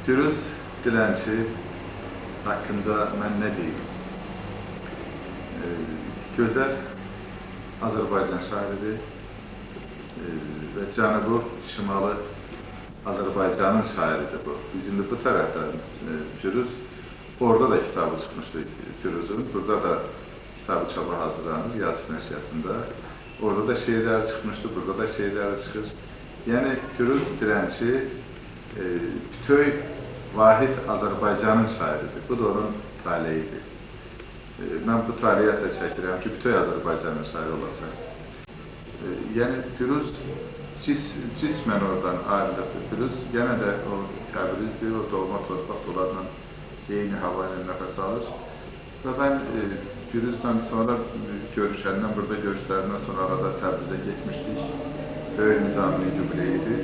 Firuz Dilənçi haqqında mən nə deyim? Gözəl Azərbaycan şairidir və Cənubu Şimalı Azərbaycanın şairidir bu. Biz indi bu tərəfdən Firuz, orada da kitabı çıxmışdı Firuzun, burada da kitabı çaba hazırlanır Yasin nəşriyyatında. Orada da şeirləri çıxmışdı, burada da şeirləri çıxır. Yəni Firuz Dilənçi bütöy vahid Azərbaycanın şairidir. Bu da onun taleyidir. Mən bu taleyi əsas çəkirəm ki, bütöy Azərbaycanın şairi olasa. Yəni Firuz cismən oradan ayrılıqdır. Firuz yenə də o Təbrizdir, o doğma torpaq dolarla eyni hava ilə nəfəs alır. Və mən Firuzdan sonra görüşəndən, burada görüşlərindən sonra arada Təbrizə getmişdik. Böyük Nizami jubileyidir.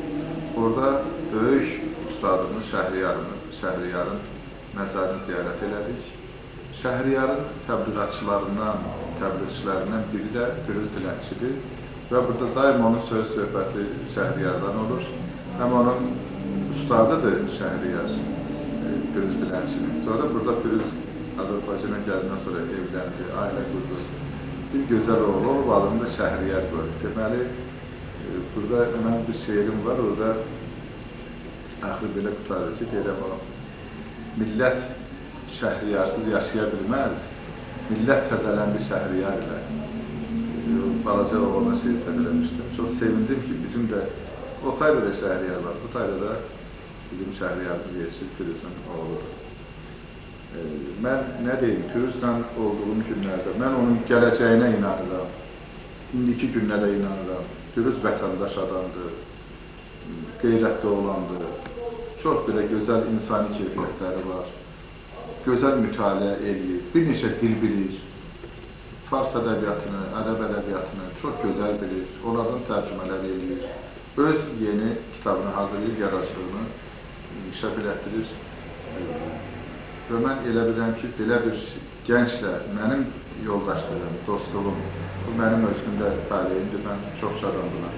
Orada böyük ustadımız Şəhriyarın məzarını ziyarət elədik. Şəhriyarın təbliğçilərindən biri də Firuz Dilənçidir. Və burada daim onun söz söhbəti Şəhriyardan olur. Həm onun ustadıdır Şəhriyar, Firuz Dilənçinin. Sonra burada Firuz Azərbaycana gəlindən sonra evləndi, ailə qurdu. Bir gözəl oğlu olub, adını da Şəhriyar qoydu. Deməli, burada mən bir şeirim var, orada axır belə qutarır ki, deyirəm o, millət Şəhriyarsız yaşaya bilməz, millət təzələndi Şəhriyar ilə. Balaca oğluna şeir təzələmişdim. Çox sevindim ki, bizim də o tayda da Şəhriyar var, bu tayda da bizim Şəhriyarımız Yeşil Firuzun oğludur. Mən nə deyim, Firuzla olduğum günlərdə, mən onun gələcəyinə inanıram, indiki günlə də inanıram. Firuz vətəndaş adamdır, qeyrətli olandır, çox belə gözəl insani keyfiyyətləri var, gözəl mütaliə edir, bir neçə dil bilir, fars ədəbiyyatını, ərəb ədəbiyyatını çox gözəl bilir, onlardan tərcümələr edir, öz yeni kitabını hazırlayır, yaradıcılığını inkişaf elətdirir. Və mən elə bilirəm ki, belə bir gənclə mənim yoldaşlığım, dostluğum, bu mənim özümdə taleyimdir, mən çox şadam buna.